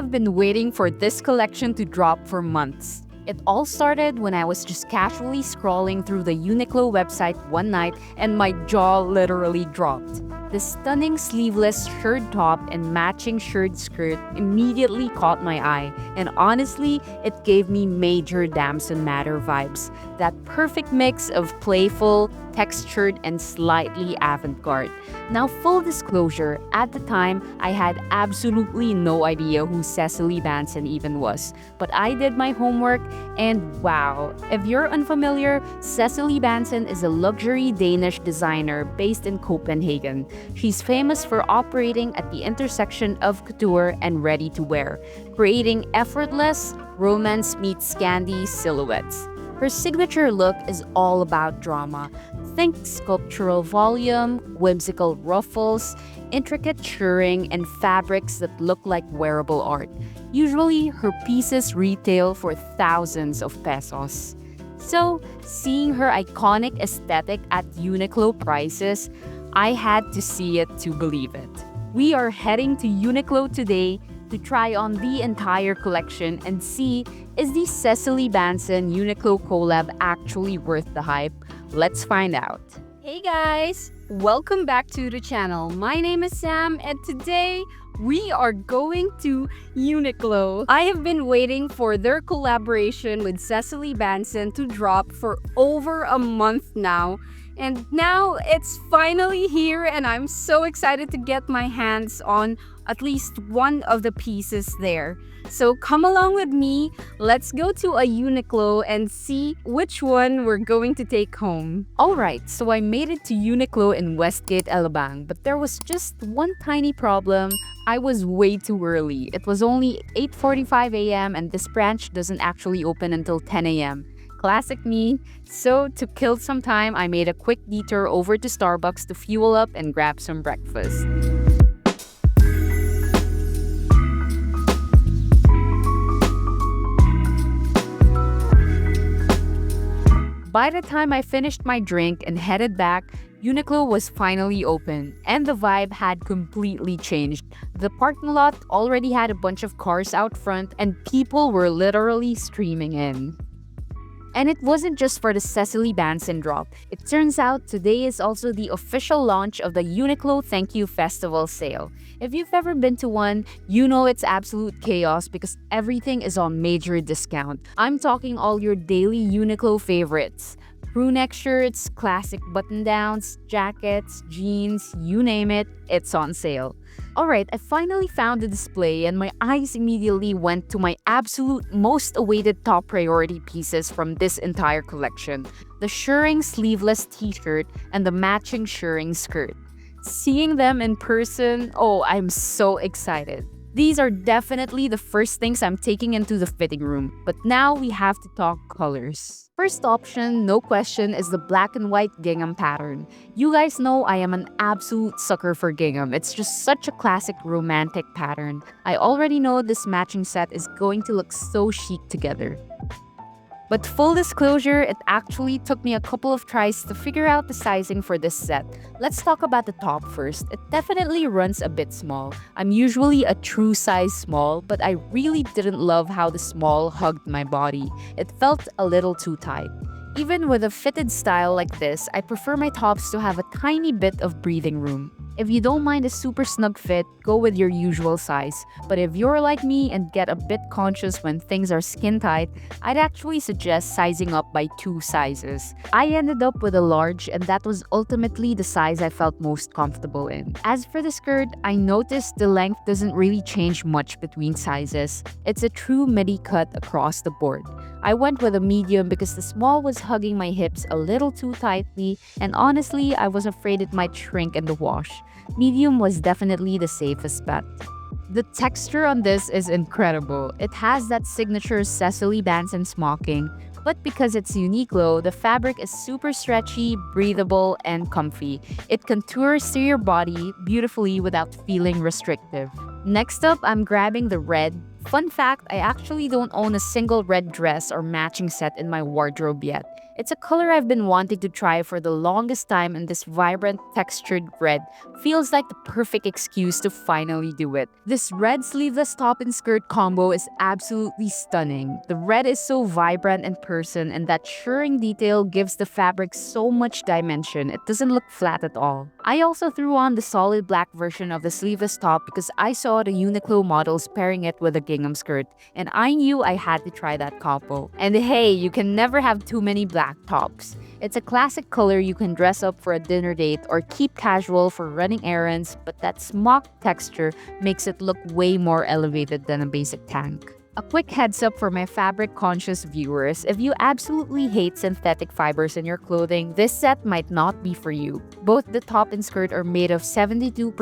have been waiting for this collection to drop for months. It all started when I was just casually scrolling through the Uniqlo website one night and my jaw literally dropped. The stunning sleeveless shirt top and matching shirt skirt immediately caught my eye, and honestly, it gave me major Damson Matter vibes. That perfect mix of playful, textured, and slightly avant-garde. Now, full disclosure, at the time, I had absolutely no idea who Cecilie Bahnsen even was. But I did my homework, and wow, if you're unfamiliar, Cecilie Bahnsen is a luxury Danish designer based in Copenhagen. She's famous for operating at the intersection of couture and ready-to-wear, creating effortless, romance meets Scandi silhouettes. Her signature look is all about drama. Think sculptural volume, whimsical ruffles, intricate shirring, and fabrics that look like wearable art. Usually, her pieces retail for thousands of pesos. So, seeing her iconic aesthetic at Uniqlo prices, I had to see it to believe it. We are heading to Uniqlo today to try on the entire collection and see, is the Cecilie Bahnsen Uniqlo collab actually worth the hype? Let's find out. Hey guys! Welcome back to the channel. My name is Sam and today we are going to Uniqlo. I have been waiting for their collaboration with Cecilie Bahnsen to drop for over a month now. And now it's finally here and I'm so excited to get my hands on at least one of the pieces there. So come along with me, let's go to a Uniqlo and see which one we're going to take home. Alright, so I made it to Uniqlo in Westgate Alabang, but there was just one tiny problem. I was way too early. It was only 8:45 a.m. and this branch doesn't actually open until 10 a.m. Classic me. So to kill some time, I made a quick detour over to Starbucks to fuel up and grab some breakfast. By the time I finished my drink and headed back, Uniqlo was finally open, and the vibe had completely changed. The parking lot already had a bunch of cars out front, and people were literally streaming in. And it wasn't just for the Cecilie Bahnsen drop. It turns out today is also the official launch of the Uniqlo Thank You Festival sale. If you've ever been to one, you know it's absolute chaos because everything is on major discount. I'm talking all your daily Uniqlo favorites. Crew-neck shirts, classic button-downs, jackets, jeans, you name it, it's on sale. Alright, I finally found the display and my eyes immediately went to my absolute most awaited top priority pieces from this entire collection. The shirring sleeveless t-shirt and the matching shirring skirt. Seeing them in person, oh, I'm so excited. These are definitely the first things I'm taking into the fitting room, but now we have to talk colors. First option, no question, is the black and white gingham pattern. You guys know I am an absolute sucker for gingham. It's just such a classic romantic pattern. I already know this matching set is going to look so chic together. But full disclosure, it actually took me a couple of tries to figure out the sizing for this set. Let's talk about the top first. It definitely runs a bit small. I'm usually a true size small, but I really didn't love how the small hugged my body. It felt a little too tight. Even with a fitted style like this, I prefer my tops to have a tiny bit of breathing room. If you don't mind a super snug fit, go with your usual size. But if you're like me and get a bit conscious when things are skin tight, I'd actually suggest sizing up by 2 sizes. I ended up with a large and that was ultimately the size I felt most comfortable in. As for the skirt, I noticed the length doesn't really change much between sizes. It's a true midi cut across the board. I went with a medium because the small was hugging my hips a little too tightly, and honestly, I was afraid it might shrink in the wash. Medium was definitely the safest bet. The texture on this is incredible. It has that signature Cecilie Bahnsen smocking, but because it's Uniqlo, the fabric is super stretchy, breathable, and comfy. It contours to your body beautifully without feeling restrictive. Next up, I'm grabbing the red. Fun fact, I actually don't own a single red dress or matching set in my wardrobe yet. It's a color I've been wanting to try for the longest time, and this vibrant textured red feels like the perfect excuse to finally do it. This red sleeveless top and skirt combo is absolutely stunning. The red is so vibrant in person, and that shirring detail gives the fabric so much dimension. It doesn't look flat at all. I also threw on the solid black version of the sleeveless top because I saw the Uniqlo models pairing it with a gingham skirt, and I knew I had to try that combo. And hey, you can never have too many black tops. It's a classic color you can dress up for a dinner date or keep casual for running errands, but that smock texture makes it look way more elevated than a basic tank. A quick heads up for my fabric-conscious viewers: if you absolutely hate synthetic fibers in your clothing, this set might not be for you. Both the top and skirt are made of 72%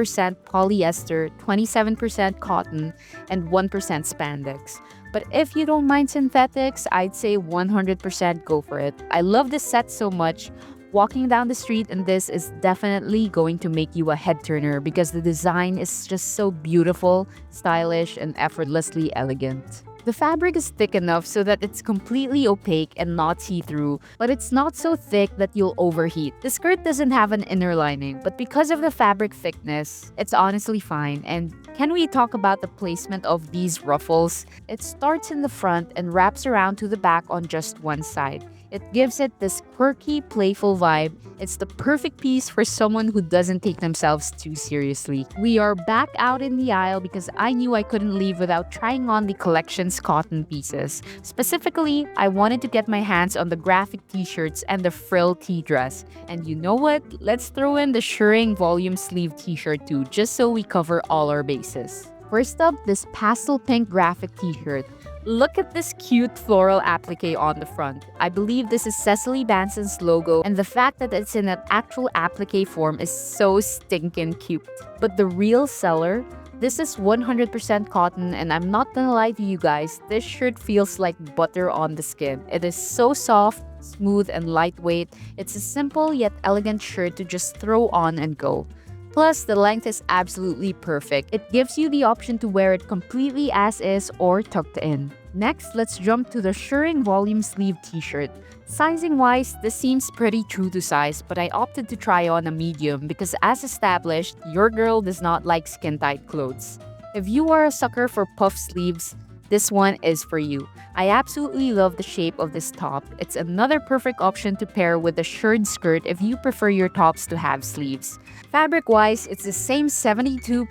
polyester, 27% cotton, and 1% spandex. But if you don't mind synthetics, I'd say 100% go for it. I love this set so much. Walking down the street in this is definitely going to make you a head turner because the design is just so beautiful, stylish, and effortlessly elegant. The fabric is thick enough so that it's completely opaque and not see-through, but it's not so thick that you'll overheat. The skirt doesn't have an inner lining, but because of the fabric thickness, it's honestly fine. And can we talk about the placement of these ruffles? It starts in the front and wraps around to the back on just one side. It gives it this quirky, playful vibe. It's the perfect piece for someone who doesn't take themselves too seriously. We are back out in the aisle because I knew I couldn't leave without trying on the collection's cotton pieces. Specifically, I wanted to get my hands on the graphic t-shirts and the frill tee dress. And you know what? Let's throw in the shirring volume sleeve t-shirt too, just so we cover all our bases. First up, this pastel pink graphic t-shirt. Look at this cute floral applique on the front. I believe this is Cecilie Bahnsen's logo, and the fact that it's in an actual applique form is so stinking cute. But the real seller? This is 100% cotton, and I'm not gonna lie to you guys, this shirt feels like butter on the skin. It is so soft, smooth, and lightweight. It's a simple yet elegant shirt to just throw on and go. Plus, the length is absolutely perfect. It gives you the option to wear it completely as is or tucked in. Next, let's jump to the shirring volume sleeve t-shirt. Sizing-wise, this seems pretty true to size, but I opted to try on a medium because, as established, your girl does not like skin-tight clothes. If you are a sucker for puff sleeves, this one is for you. I absolutely love the shape of this top. It's another perfect option to pair with a shirred skirt if you prefer your tops to have sleeves. Fabric-wise, it's the same 72%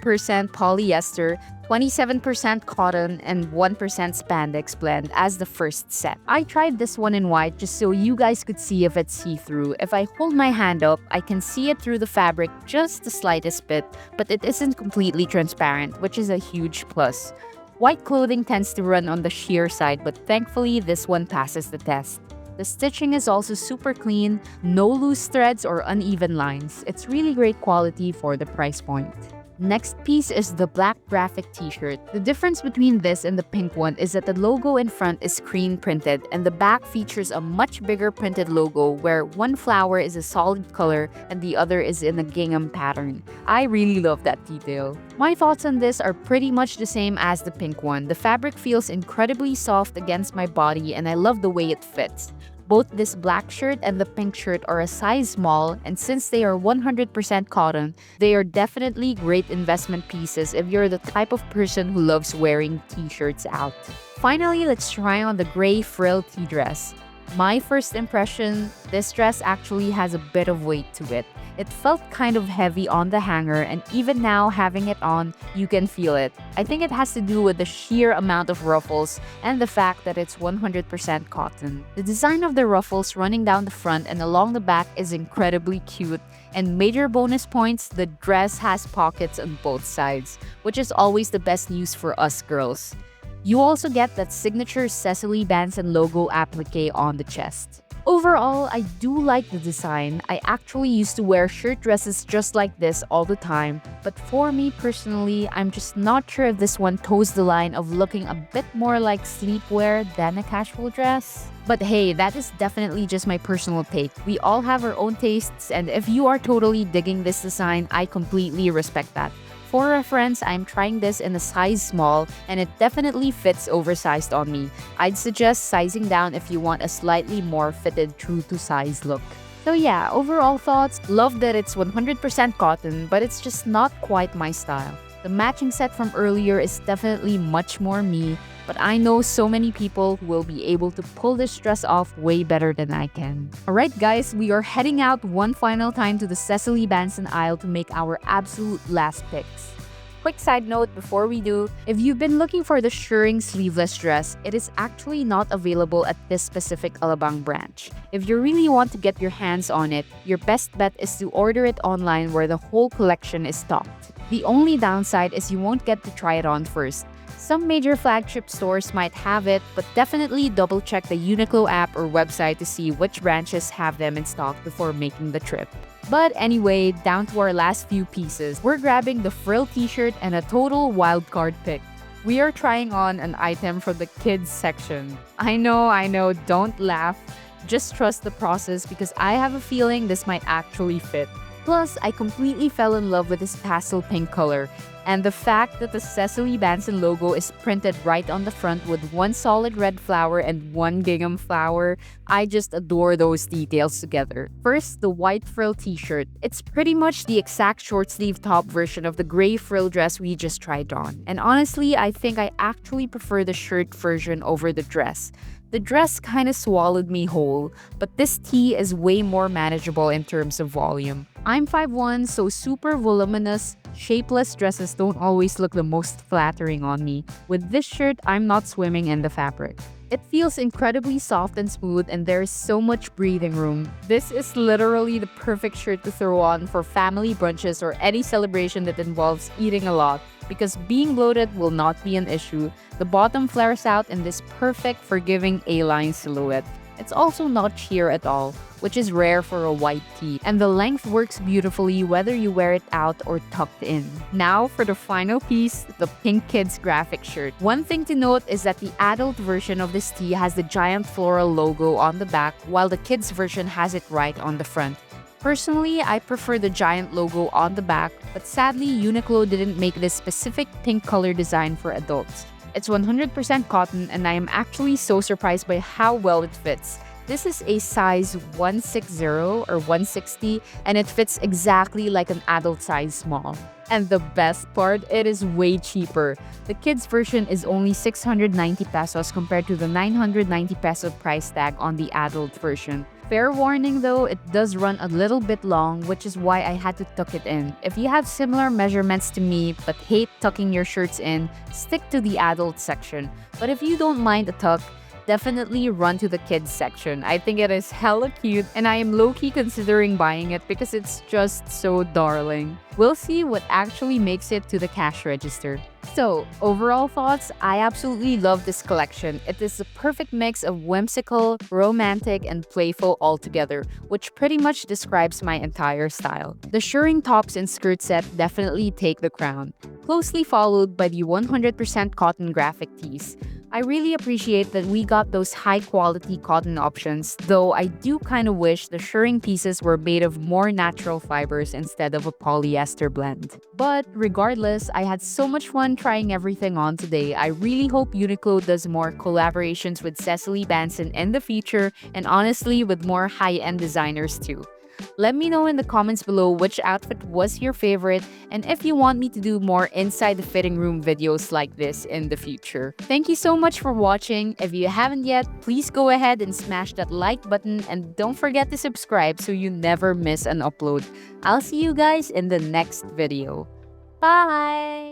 polyester, 27% cotton, and 1% spandex blend as the first set. I tried this one in white just so you guys could see if it's see-through. If I hold my hand up, I can see it through the fabric just the slightest bit, but it isn't completely transparent, which is a huge plus. White clothing tends to run on the sheer side, but thankfully this one passes the test. The stitching is also super clean, no loose threads or uneven lines. It's really great quality for the price point. Next piece is the black graphic t-shirt. The difference between this and the pink one is that the logo in front is screen printed and the back features a much bigger printed logo where one flower is a solid color and the other is in a gingham pattern. I really love that detail. My thoughts on this are pretty much the same as the pink one. The fabric feels incredibly soft against my body and I love the way it fits. Both this black shirt and the pink shirt are a size small, and since they are 100% cotton, they are definitely great investment pieces if you're the type of person who loves wearing t-shirts out. Finally, let's try on the gray frill tee dress. My first impression, this dress actually has a bit of weight to it. It felt kind of heavy on the hanger, and even now having it on, you can feel it. I think it has to do with the sheer amount of ruffles and the fact that it's 100% cotton. The design of the ruffles running down the front and along the back is incredibly cute, and major bonus points, the dress has pockets on both sides, which is always the best news for us girls. You also get that signature Cecilie Bahnsen logo applique on the chest. Overall, I do like the design. I actually used to wear shirt dresses just like this all the time, but for me personally, I'm just not sure if this one toes the line of looking a bit more like sleepwear than a casual dress. But hey, that is definitely just my personal take. We all have our own tastes, and if you are totally digging this design, I completely respect that. For reference, I'm trying this in a size small and it definitely fits oversized on me. I'd suggest sizing down if you want a slightly more fitted true to size look. So yeah, overall thoughts, love that it's 100% cotton, but it's just not quite my style. The matching set from earlier is definitely much more me, but I know so many people who will be able to pull this dress off way better than I can. Alright guys, we are heading out one final time to the Cecilie Bahnsen aisle to make our absolute last picks. Quick side note before we do, if you've been looking for the shirring sleeveless dress, it is actually not available at this specific Alabang branch. If you really want to get your hands on it, your best bet is to order it online where the whole collection is stocked. The only downside is you won't get to try it on first. Some major flagship stores might have it, but definitely double check the Uniqlo app or website to see which branches have them in stock before making the trip. But anyway, down to our last few pieces. We're grabbing the frill t-shirt and a total wildcard pick. We are trying on an item from the kids section. I know, don't laugh. Just trust the process because I have a feeling this might actually fit. Plus, I completely fell in love with this pastel pink color, and the fact that the Cecilie Bahnsen logo is printed right on the front with one solid red flower and one gingham flower. I just adore those details together. First, the white frill t-shirt. It's pretty much the exact short sleeve top version of the gray frill dress we just tried on. And honestly, I think I actually prefer the shirt version over the dress. The dress kind of swallowed me whole, but this tee is way more manageable in terms of volume. I'm 5'1", so super voluminous, shapeless dresses don't always look the most flattering on me. With this shirt, I'm not swimming in the fabric. It feels incredibly soft and smooth and there is so much breathing room. This is literally the perfect shirt to throw on for family brunches or any celebration that involves eating a lot. Because being bloated will not be an issue, the bottom flares out in this perfect, forgiving A-line silhouette. It's also not sheer at all, which is rare for a white tee, and the length works beautifully whether you wear it out or tucked in. Now for the final piece, the pink kids graphic shirt. One thing to note is that the adult version of this tee has the giant floral logo on the back, while the kids version has it right on the front. Personally, I prefer the giant logo on the back, but sadly, Uniqlo didn't make this specific pink color design for adults. It's 100% cotton and I am actually so surprised by how well it fits. This is a size 160 or 160 and it fits exactly like an adult size small. And the best part, it is way cheaper. The kids version is only 690 pesos compared to the 990 peso price tag on the adult version. Fair warning though, it does run a little bit long, which is why I had to tuck it in. If you have similar measurements to me but hate tucking your shirts in, stick to the adult section. But if you don't mind a tuck, definitely run to the kids section. I think it is hella cute and I am low-key considering buying it because it's just so darling. We'll see what actually makes it to the cash register. So, overall thoughts, I absolutely love this collection. It is the perfect mix of whimsical, romantic, and playful altogether, which pretty much describes my entire style. The shirring tops and skirt set definitely take the crown, closely followed by the 100% cotton graphic tees. I really appreciate that we got those high-quality cotton options, though I do kind of wish the shirring pieces were made of more natural fibers instead of a polyester blend. But regardless, I had so much fun trying everything on today. I really hope Uniqlo does more collaborations with Cecilie Bahnsen in the future, and honestly with more high-end designers too. Let me know in the comments below which outfit was your favorite and if you want me to do more inside the fitting room videos like this in the future. Thank you so much for watching. If you haven't yet, please go ahead and smash that like button and don't forget to subscribe so you never miss an upload. I'll see you guys in the next video. Bye!